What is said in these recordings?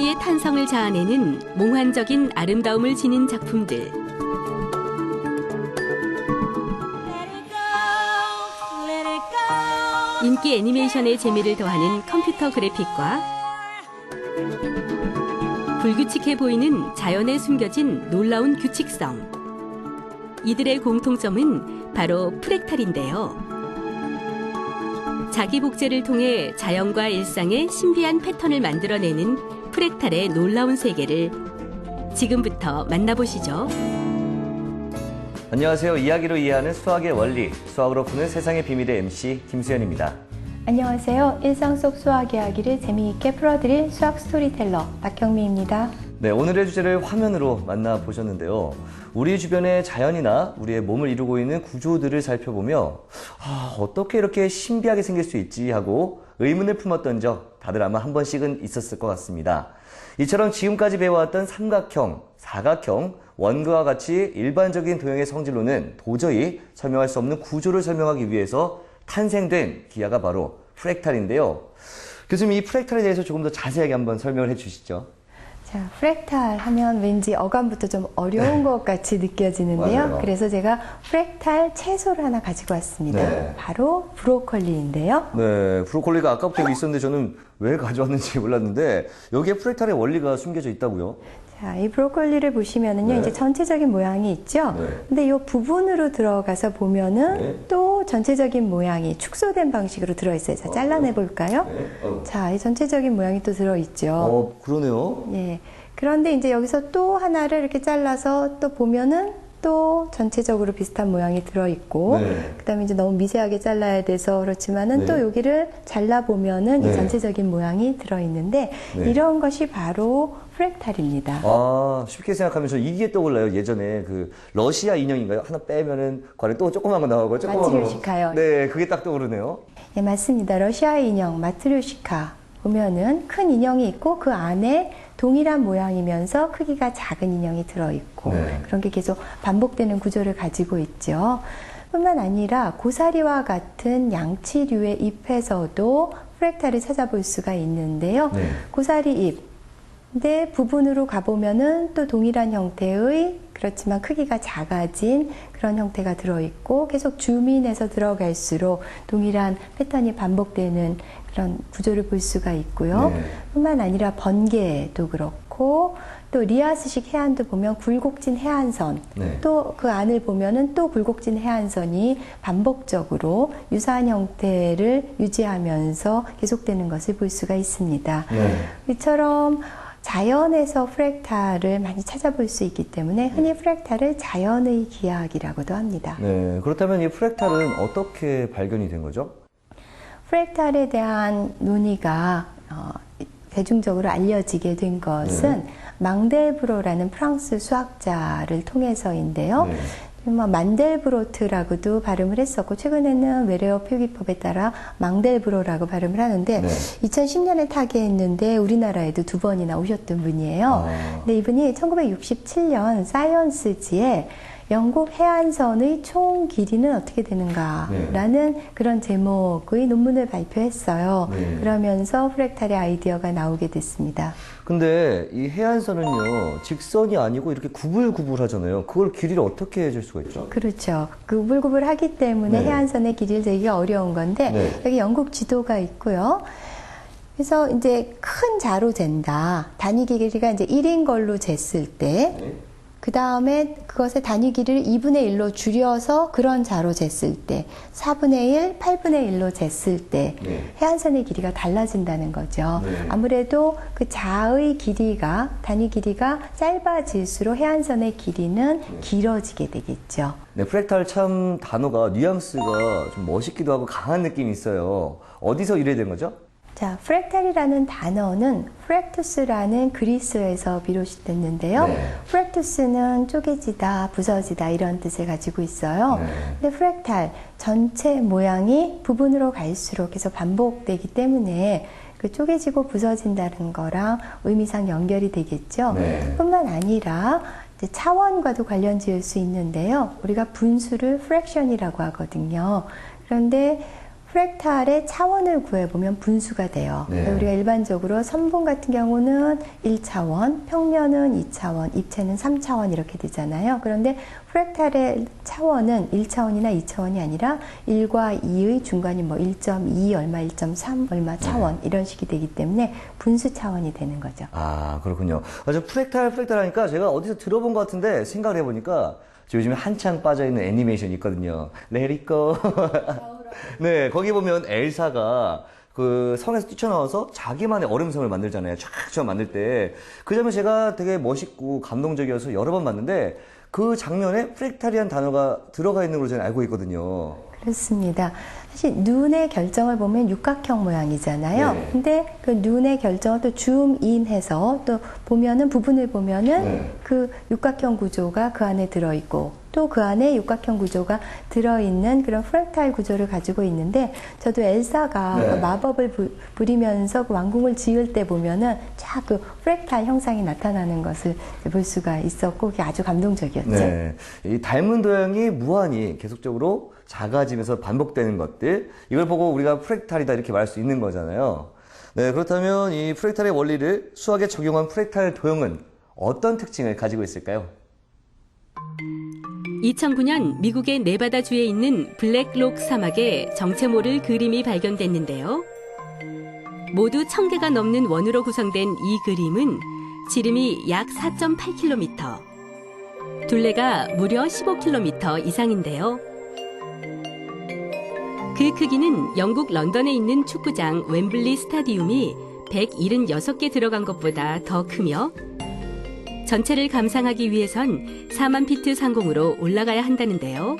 시의 탄성을 자아내는 몽환적인 아름다움을 지닌 작품들. 인기 애니메이션의 재미를 더하는 컴퓨터 그래픽과 불규칙해 보이는 자연에 숨겨진 놀라운 규칙성. 이들의 공통점은 바로 프랙탈인데요. 자기 복제를 통해 자연과 일상의 신비한 패턴을 만들어내는 프랙탈의 놀라운 세계를 지금부터 만나보시죠. 안녕하세요. 이야기로 이해하는 수학의 원리, 수학으로 푸는 세상의 비밀의 MC 김수현입니다. 안녕하세요. 일상 속 수학 이야기를 재미있게 풀어드릴 수학 스토리텔러 박경미입니다. 네, 오늘의 주제를 화면으로 만나보셨는데요. 우리 주변의 자연이나 우리의 몸을 이루고 있는 구조들을 살펴보며 어떻게 이렇게 신비하게 생길 수 있지 하고 의문을 품었던 적 다들 아마 한 번씩은 있었을 것 같습니다. 이처럼 지금까지 배워왔던 삼각형, 사각형, 원과와 같이 일반적인 도형의 성질로는 도저히 설명할 수 없는 구조를 설명하기 위해서 탄생된 기하가 바로 프랙탈인데요. 교수님, 이 프랙탈에 대해서 조금 더 자세하게 한번 설명을 해주시죠. 자, 프랙탈 하면 왠지 어감부터 좀 어려운 것 같이 느껴지는데요. 맞아요. 그래서 제가 프랙탈 채소를 하나 가지고 왔습니다. 네. 바로 브로콜리인데요. 네, 브로콜리가 아까부터 여기 있었는데 저는 왜 가져왔는지 몰랐는데 여기에 프랙탈의 원리가 숨겨져 있다고요? 자, 이 브로콜리를 보시면은요, 네. 이제 전체적인 모양이 있죠. 네. 근데 이 부분으로 들어가서 보면은 네. 또 전체적인 모양이 축소된 방식으로 들어있어요. 자, 잘라내 볼까요? 네. 자, 이 전체적인 모양이 또 들어있죠. 그러네요. 예. 그런데 이제 여기서 또 하나를 이렇게 잘라서 또 보면은 또 전체적으로 비슷한 모양이 들어있고, 네. 그 다음에 이제 너무 미세하게 잘라야 돼서 그렇지만은 네. 또 여기를 잘라보면은 네. 이 전체적인 모양이 들어있는데, 네. 이런 것이 바로 프랙탈입니다. 쉽게 생각하면 저 이게 떠올라요. 예전에 그 러시아 인형인가요? 하나 빼면은 관에 또 조그만 거 나오고 조그만 거. 마트료시카요. 네, 그게 딱 떠오르네요. 예, 맞습니다. 러시아 인형 마트료시카 보면은 큰 인형이 있고 그 안에 동일한 모양이면서 크기가 작은 인형이 들어있고 네. 그런 게 계속 반복되는 구조를 가지고 있죠. 뿐만 아니라 고사리와 같은 양치류의 잎에서도 프랙탈을 찾아볼 수가 있는데요. 네. 고사리 잎 근데 부분으로 가보면은 또 동일한 형태의 그렇지만 크기가 작아진 그런 형태가 들어있고 계속 줌인해서 들어갈수록 동일한 패턴이 반복되는 그런 구조를 볼 수가 있고요. 네. 뿐만 아니라 번개도 그렇고 또 리아스식 해안도 보면 굴곡진 해안선 네. 또 그 안을 보면은 또 굴곡진 해안선이 반복적으로 유사한 형태를 유지하면서 계속되는 것을 볼 수가 있습니다. 네. 이처럼 자연에서 프랙탈을 많이 찾아볼 수 있기 때문에 흔히 프랙탈을 자연의 기하학이라고도 합니다. 네. 그렇다면 이 프랙탈은 어떻게 발견이 된 거죠? 프랙탈에 대한 논의가 대중적으로 알려지게 된 것은 망델브로라는 프랑스 수학자를 통해서인데요. 네. 만델브로트라고도 발음을 했었고 최근에는 외래어 표기법에 따라 망델브로라고 발음을 하는데 네. 2010년에 타계했는데 우리나라에도 2번이나 오셨던 분이에요. 근데 이분이 1967년 사이언스지에 영국 해안선의 총 길이는 어떻게 되는가라는 그런 제목의 논문을 발표했어요. 네. 그러면서 프랙탈의 아이디어가 나오게 됐습니다. 근데 이 해안선은요, 직선이 아니고 이렇게 구불구불하잖아요. 그걸 길이를 어떻게 잴 수가 있죠? 그렇죠. 구불구불하기 때문에 네. 해안선의 길이를 재기가 어려운 건데 네. 여기 영국 지도가 있고요. 그래서 이제 큰 자로 잰다. 단위 길이가 이제 1인 걸로 쟀을 때 네. 그 다음에 그것의 단위 길이를 2분의 1로 줄여서 그런 자로 쟀을 때 4분의 1, 8분의 1로 쟀을 때 네. 해안선의 길이가 달라진다는 거죠. 네. 아무래도 그 자의 길이가 단위 길이가 짧아질수록 해안선의 길이는 길어지게 되겠죠. 네, 프랙탈 참 단어가 뉘앙스가 좀 멋있기도 하고 강한 느낌이 있어요. 어디서 이래 된 거죠? 자, 프랙탈이라는 단어는 프랙투스라는 그리스어에서 비롯이 됐는데요. 네. 프랙투스는 쪼개지다, 부서지다 이런 뜻을 가지고 있어요. 네. 근데 프랙탈 전체 모양이 부분으로 갈수록 계속 반복되기 때문에 그 쪼개지고 부서진다는 거랑 의미상 연결이 되겠죠. 네. 뿐만 아니라 이제 차원과도 관련 지을 수 있는데요. 우리가 분수를 프랙션이라고 하거든요. 그런데 프랙탈의 차원을 구해보면 분수가 돼요. 네. 우리가 일반적으로 선분 같은 경우는 1차원, 평면은 2차원, 입체는 3차원 이렇게 되잖아요. 그런데 프랙탈의 차원은 1차원이나 2차원이 아니라 1과 2의 중간이 뭐 1.2 얼마, 1.3 얼마 차원 이런 식이 되기 때문에 분수 차원이 되는 거죠. 아, 그렇군요. 맞아, 프랙탈 하니까 제가 어디서 들어본 것 같은데 생각을 해보니까 요즘에 한창 빠져있는 애니메이션이 있거든요. Let it go. 네, 거기 보면 엘사가 그 성에서 뛰쳐나와서 자기만의 얼음성을 만들잖아요. 쫙쫙 만들 때. 그 장면 제가 되게 멋있고 감동적이어서 여러 번 봤는데 그 장면에 프랙탈이라는 단어가 들어가 있는 걸로 저는 알고 있거든요. 그렇습니다. 사실 눈의 결정을 보면 육각형 모양이잖아요. 네. 근데 그 눈의 결정을 또 줌인해서 또 보면은 부분을 보면은 네. 그 육각형 구조가 그 안에 들어있고 또 그 안에 육각형 구조가 들어있는 그런 프랙탈 구조를 가지고 있는데 저도 엘사가 네. 그 마법을 부리면서 그 왕궁을 지을 때 보면은 쫙 그 프랙탈 형상이 나타나는 것을 볼 수가 있었고 그게 아주 감동적이었죠. 네. 이 닮은 도형이 무한히 계속적으로 작아지면서 반복되는 것들, 이걸 보고 우리가 프랙탈이다 이렇게 말할 수 있는 거잖아요. 네, 그렇다면 이 프랙탈의 원리를 수학에 적용한 프랙탈 도형은 어떤 특징을 가지고 있을까요? 2009년 미국의 네바다주에 있는 블랙록 사막에 정체 모를 그림이 발견됐는데요. 모두 1000개가 넘는 원으로 구성된 이 그림은 지름이 약 4.8km, 둘레가 무려 15km 이상인데요. 그 크기는 영국 런던에 있는 축구장 웸블리 스타디움이 176개 들어간 것보다 더 크며 전체를 감상하기 위해선 4만 피트 상공으로 올라가야 한다는데요.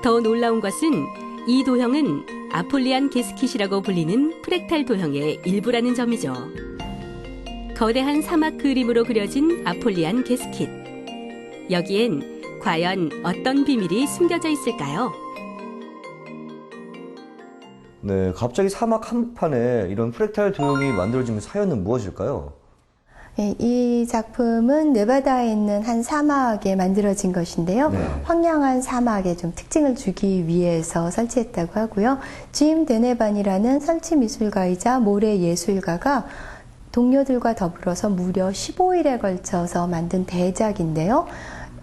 더 놀라운 것은 이 도형은 아폴리안 게스킷이라고 불리는 프랙탈 도형의 일부라는 점이죠. 거대한 사막 그림으로 그려진 아폴리안 게스킷. 여기엔 과연 어떤 비밀이 숨겨져 있을까요? 네, 갑자기 사막 한복판에 이런 프랙탈 도형이 만들어진 사연은 무엇일까요? 네, 이 작품은 네바다에 있는 한 사막에 만들어진 것인데요. 네. 황량한 사막에 좀 특징을 주기 위해서 설치했다고 하고요. 짐 데네반이라는 설치 미술가이자 모래 예술가가 동료들과 더불어서 무려 15일에 걸쳐서 만든 대작인데요.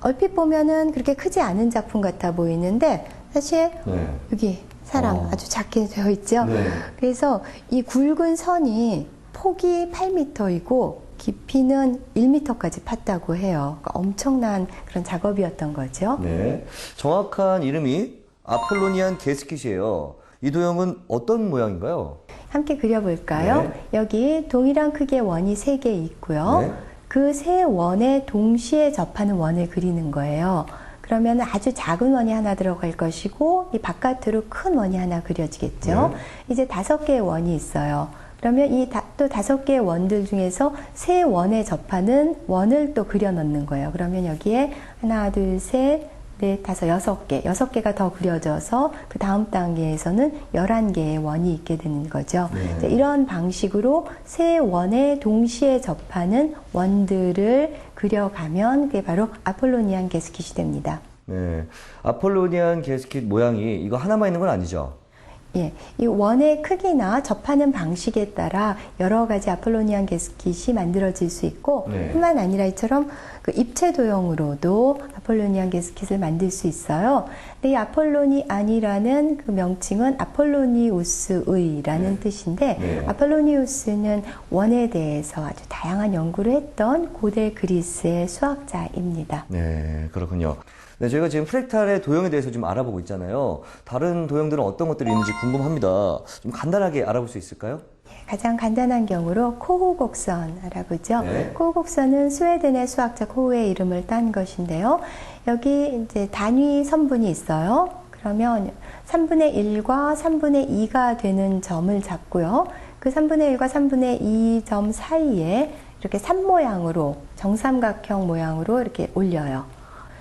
얼핏 보면은 그렇게 크지 않은 작품 같아 보이는데 사실 네. 여기 사람 아주 작게 되어 있죠. 네. 그래서 이 굵은 선이 폭이 8m이고 깊이는 1m까지 팠다고 해요. 그러니까 엄청난 그런 작업이었던 거죠. 네. 정확한 이름이 아폴로니안 게스킷이에요. 이 도형은 어떤 모양인가요? 함께 그려볼까요? 네. 여기 동일한 크기의 원이 3개 있고요. 네. 그 세 원에 동시에 접하는 원을 그리는 거예요. 그러면 아주 작은 원이 하나 들어갈 것이고 이 바깥으로 큰 원이 하나 그려지겠죠. 네. 이제 5개의 원이 있어요. 그러면 이 또 5개의 원들 중에서 세 원에 접하는 원을 또 그려 넣는 거예요. 그러면 여기에 하나, 둘, 셋, 넷, 다섯, 6개, 6개가 더 그려져서 그 다음 단계에서는 11개의 원이 있게 되는 거죠. 네. 자, 이런 방식으로 세 원에 동시에 접하는 원들을 그려가면 그게 바로 아폴로니안 게스킷이 됩니다. 네. 아폴로니안 게스킷 모양이 이거 하나만 있는 건 아니죠? 예, 이 원의 크기나 접하는 방식에 따라 여러 가지 아폴로니안 게스킷이 만들어질 수 있고 네. 뿐만 아니라 이처럼 그 입체 도형으로도 아폴로니안 게스킷을 만들 수 있어요. 근데 이 아폴로니안이라는 그 명칭은 아폴로니우스의라는 뜻인데 네. 아폴로니우스는 원에 대해서 아주 다양한 연구를 했던 고대 그리스의 수학자입니다. 네, 그렇군요. 네, 저희가 지금 프랙탈의 도형에 대해서 좀 알아보고 있잖아요. 다른 도형들은 어떤 것들이 있는지 궁금합니다. 좀 간단하게 알아볼 수 있을까요? 가장 간단한 경우로 코후 곡선 알아보죠. 네. 코후 곡선은 스웨덴의 수학자 코후의 이름을 딴 것인데요. 여기 이제 단위 선분이 있어요. 그러면 3분의 1과 3분의 2가 되는 점을 잡고요. 그 3분의 1과 3분의 2점 사이에 이렇게 산 모양으로 정삼각형 모양으로 이렇게 올려요.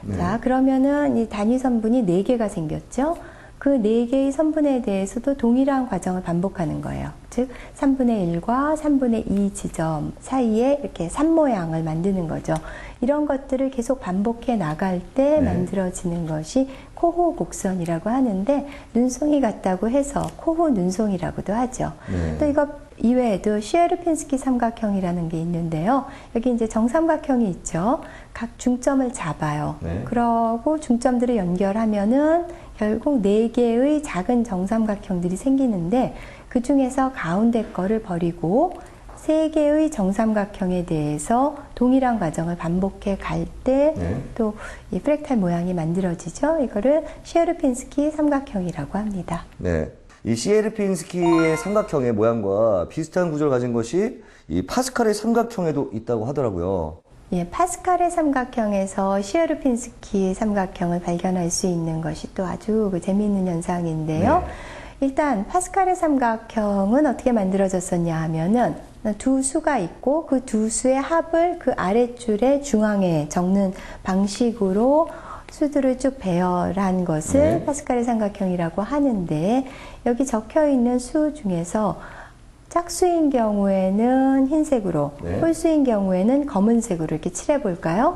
네. 자, 그러면은 이 단위 선분이 4개가 생겼죠. 그 4개의 선분에 대해서도 동일한 과정을 반복하는 거예요. 즉 3분의 1과 3분의 2 지점 사이에 이렇게 산 모양을 만드는 거죠. 이런 것들을 계속 반복해 나갈 때 만들어지는 것이 코호 곡선이라고 하는데, 눈송이 같다고 해서 코호 눈송이라고도 하죠. 또 이거 이외에도 시에르핀스키 삼각형이라는 게 있는데요. 여기 이제 정삼각형이 있죠. 각 중점을 잡아요. 그러고 중점들을 연결하면은 결국 4개의 작은 정삼각형들이 생기는데, 그 중에서 가운데 거를 버리고 3개의 정삼각형에 대해서 동일한 과정을 반복해 갈 때 또 이 프랙탈 모양이 만들어지죠. 이거를 시에르핀스키 삼각형이라고 합니다. 네. 이 시에르핀스키의 삼각형의 모양과 비슷한 구조를 가진 것이 이 파스칼의 삼각형에도 있다고 하더라고요. 예, 파스칼의 삼각형에서 시에르핀스키 삼각형을 발견할 수 있는 것이 또 아주 재미있는 현상인데요. 일단 파스칼의 삼각형은 어떻게 만들어졌었냐 하면은 두 수가 있고 그 두 수의 합을 그 아랫줄의 중앙에 적는 방식으로 수들을 쭉 배열한 것을 파스칼의 삼각형이라고 하는데, 여기 적혀 있는 수 중에서 짝수인 경우에는 흰색으로, 홀수인 경우에는 검은색으로 이렇게 칠해 볼까요?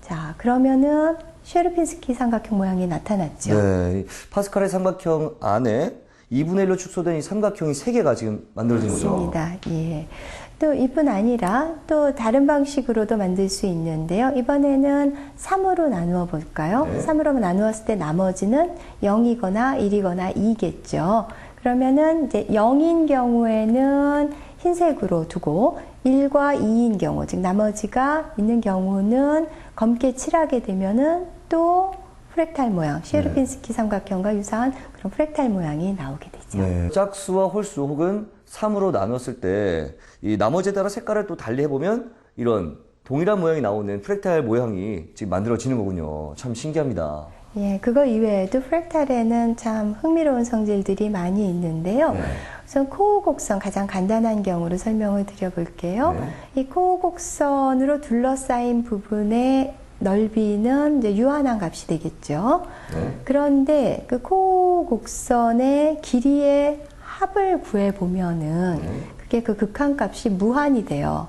자, 그러면은 시에르핀스키 삼각형 모양이 나타났죠. 네. 파스칼의 삼각형 안에 2분의 1로 축소된 이 삼각형이 3개가 지금 만들어진 거죠. 맞습니다. 예. 또 이뿐 아니라 또 다른 방식으로도 만들 수 있는데요. 이번에는 3으로 나누어 볼까요? 3으로 나누었을 때 나머지는 0이거나 1이거나 2겠죠. 그러면은 이제 0인 경우에는 흰색으로 두고 1과 2인 경우, 즉 나머지가 있는 경우는 검게 칠하게 되면은 또 프랙탈 모양, 시에르핀스키 삼각형과 유사한 그런 프랙탈 모양이 나오게 되죠. 네. 짝수와 홀수 혹은 3으로 나눴을 때 이 나머지에 따라 색깔을 또 달리 해보면 이런 동일한 모양이 나오는 프랙탈 모양이 지금 만들어지는 거군요. 참 신기합니다. 예, 그거 이외에도 프랙탈에는 참 흥미로운 성질들이 많이 있는데요. 우선 코호 곡선, 가장 간단한 경우로 설명을 드려볼게요. 이 코호 곡선으로 둘러싸인 부분의 넓이는 이제 유한한 값이 되겠죠. 그런데 그 코호 곡선의 길이의 합을 구해보면은 그게 그 극한값이 무한이 돼요.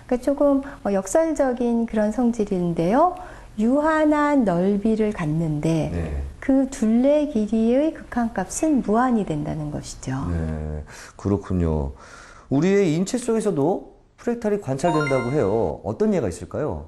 그러니까 조금 역설적인 그런 성질인데요. 유한한 넓이를 갖는데 그 둘레 길이의 극한값은 무한이 된다는 것이죠. 네, 그렇군요. 우리의 인체 속에서도 프랙탈이 관찰된다고 해요. 어떤 예가 있을까요?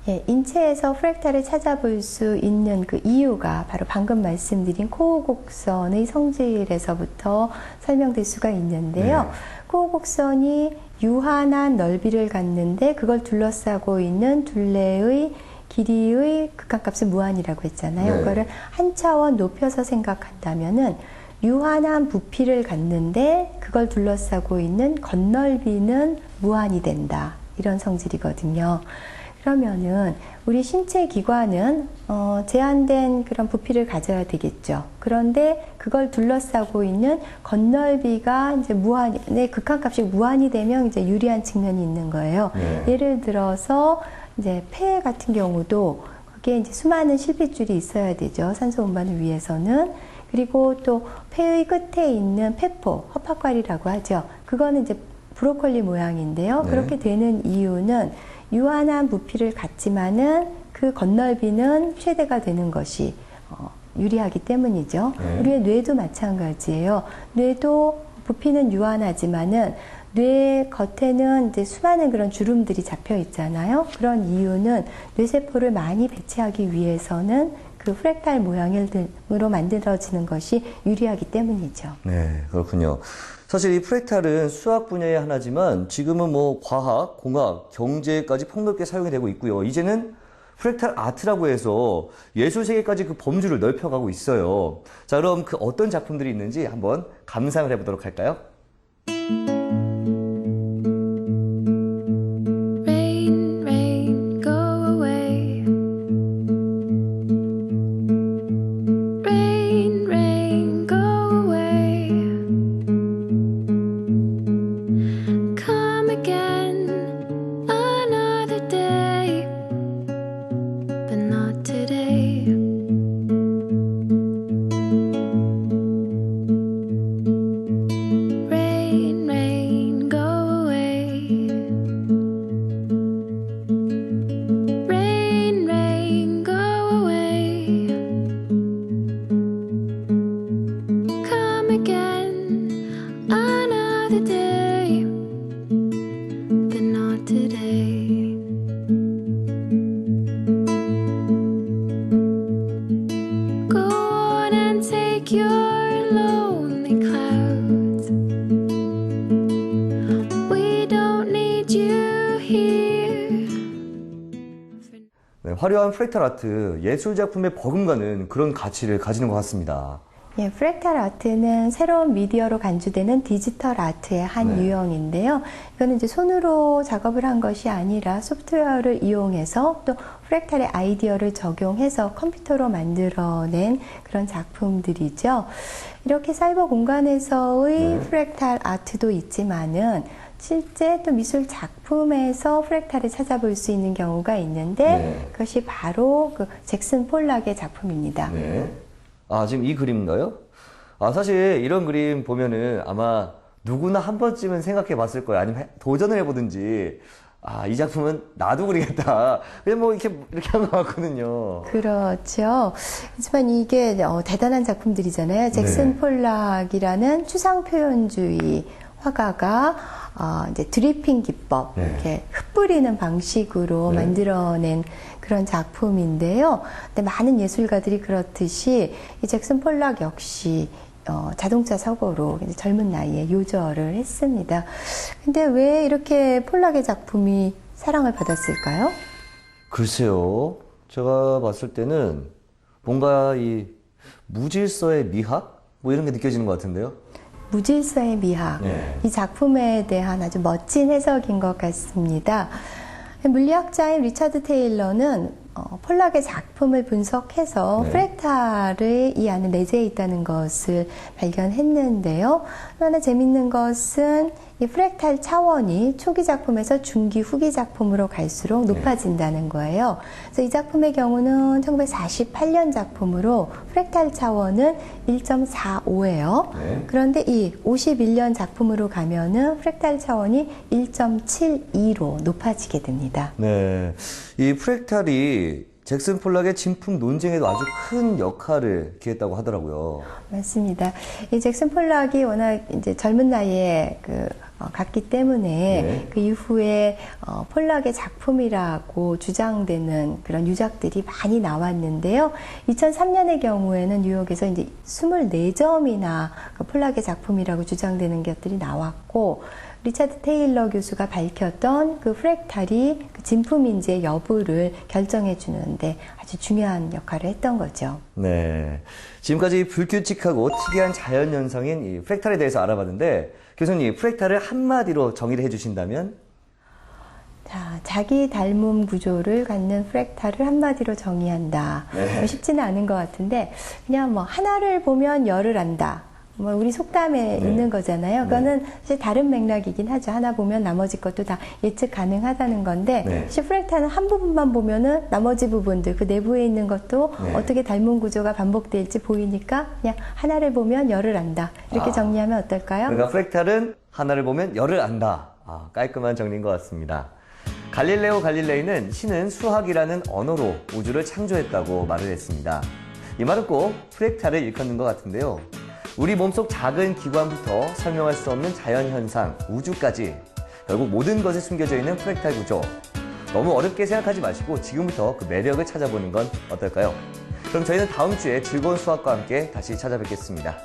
예, 인체에서 프랙탈을 찾아볼 수 있는 그 이유가 바로 방금 말씀드린 코호 곡선의 성질에서부터 설명될 수가 있는데요. 코호 곡선이 유한한 넓이를 갖는데 그걸 둘러싸고 있는 둘레의 길이의 극한값은 무한이라고 했잖아요. 그거를 한 차원 높여서 생각한다면은 유한한 부피를 갖는데 그걸 둘러싸고 있는 겉넓이는 무한이 된다. 이런 성질이거든요. 그러면은 우리 신체 기관은 제한된 그런 부피를 가져야 되겠죠. 그런데 그걸 둘러싸고 있는 겉넓이가 이제 무한의 극한값이 무한이 되면 이제 유리한 측면이 있는 거예요. 예를 들어서 이제 폐 같은 경우도 거기에 이제 수많은 실핏줄이 있어야 되죠. 산소 운반을 위해서는. 그리고 또 폐의 끝에 있는 폐포, 허파과리라고 하죠. 그거는 이제 브로콜리 모양인데요. 그렇게 되는 이유는 유한한 부피를 갖지만은 그 겉넓이는 최대가 되는 것이 유리하기 때문이죠. 우리의 뇌도 마찬가지예요. 뇌도 부피는 유한하지만은 뇌 겉에는 이제 수많은 그런 주름들이 잡혀 있잖아요. 그런 이유는 뇌세포를 많이 배치하기 위해서는 그 프랙탈 모양으로 만들어지는 것이 유리하기 때문이죠. 네, 그렇군요. 사실 이 프랙탈은 수학 분야의 하나지만 지금은 뭐 과학, 공학, 경제까지 폭넓게 사용이 되고 있고요. 이제는 프랙탈 아트라고 해서 예술 세계까지 그 범주를 넓혀가고 있어요. 자, 그럼 그 어떤 작품들이 있는지 한번 감상을 해보도록 할까요? Rain, rain, go away. Rain, rain, go away. Come again another day, but not today. Rain, day, but not today. Go on and take your lonely clouds. We don't need you here. 네, 화려한 프랙탈 아트, 예술 작품에 버금가는 그런 가치를 가지는 것 같습니다. 예, 프랙탈 아트는 새로운 미디어로 간주되는 디지털 아트의 한 네. 유형인데요. 이거는 이제 손으로 작업을 한 것이 아니라 소프트웨어를 이용해서 또 프랙탈의 아이디어를 적용해서 컴퓨터로 만들어낸 그런 작품들이죠. 이렇게 사이버 공간에서의 네. 프랙탈 아트도 있지만은 실제 또 미술 작품에서 프랙탈을 찾아볼 수 있는 경우가 있는데 네. 그것이 바로 그 잭슨 폴락의 작품입니다. 네. 아, 지금 이 그림인가요? 아, 사실 이런 그림 보면은 아마 누구나 한 번쯤은 생각해 봤을 거예요. 아니면 도전을 해보든지, 아, 이 작품은 나도 그리겠다. 그냥 뭐 이렇게 한 것 같거든요. 그렇죠. 하지만 이게 대단한 작품들이잖아요. 잭슨 네. 폴락이라는 추상 표현주의 화가가 이제 드리핑 기법, 네. 이렇게 흩뿌리는 방식으로 네. 만들어낸 그런 작품인데요. 근데 많은 예술가들이 그렇듯이 이 잭슨 폴락 역시 자동차 사고로 젊은 나이에 요절을 했습니다. 근데 왜 이렇게 폴락의 작품이 사랑을 받았을까요? 글쎄요. 제가 봤을 때는 뭔가 이 무질서의 미학? 뭐 이런 게 느껴지는 것 같은데요. 무질서의 미학, 네. 이 작품에 대한 아주 멋진 해석인 것 같습니다. 물리학자인 리차드 테일러는 폴락의 작품을 분석해서 네. 프랙탈을 이 안에 내재해 있다는 것을 발견했는데요. 또 하나 재밌는 것은 이 프랙탈 차원이 초기 작품에서 중기, 후기 작품으로 갈수록 높아진다는 거예요. 그래서 이 작품의 경우는 1948년 작품으로 프랙탈 차원은 1.45예요. 네. 그런데 이 51년 작품으로 가면은 프랙탈 차원이 1.72로 높아지게 됩니다. 네. 이 프랙탈이 잭슨 폴락의 진품 논쟁에도 아주 큰 역할을 기했다고 하더라고요. 맞습니다. 이 잭슨 폴락이 워낙 이제 젊은 나이에 갔기 때문에 네. 그 이후에 폴락의 작품이라고 주장되는 그런 유작들이 많이 나왔는데요. 2003년의 경우에는 뉴욕에서 이제 24점이나 그 폴락의 작품이라고 주장되는 것들이 나왔고, 리차드 테일러 교수가 밝혔던 그 프랙탈이 그 진품인지의 여부를 결정해 주는데 아주 중요한 역할을 했던 거죠. 네. 지금까지 불규칙하고 특이한 자연현상인 이 프랙탈에 대해서 알아봤는데, 교수님, 프랙탈을 한마디로 정의를 해주신다면? 자, 자기 닮음 구조를 갖는 프랙탈을 한마디로 정의한다. 네. 쉽지는 않은 것 같은데, 그냥 뭐 하나를 보면 열을 안다. 뭐 우리 속담에 네. 있는 거잖아요. 그거는 사실 다른 맥락이긴 하죠. 하나 보면 나머지 것도 다 예측 가능하다는 건데, 네. 사실 프랙탈은 한 부분만 보면은 나머지 부분들, 그 내부에 있는 것도 네. 어떻게 닮은 구조가 반복될지 보이니까 그냥 하나를 보면 열을 안다. 이렇게 정리하면 어떨까요? 그러니까 프랙탈은 하나를 보면 열을 안다. 아, 깔끔한 정리인 것 같습니다. 갈릴레오 갈릴레이는 신은 수학이라는 언어로 우주를 창조했다고 말을 했습니다. 이 말은 꼭 프랙탈을 일컫는 것 같은데요. 우리 몸속 작은 기관부터 설명할 수 없는 자연현상, 우주까지 결국 모든 것에 숨겨져 있는 프랙탈 구조. 너무 어렵게 생각하지 마시고 지금부터 그 매력을 찾아보는 건 어떨까요? 그럼 저희는 다음 주에 즐거운 수학과 함께 다시 찾아뵙겠습니다.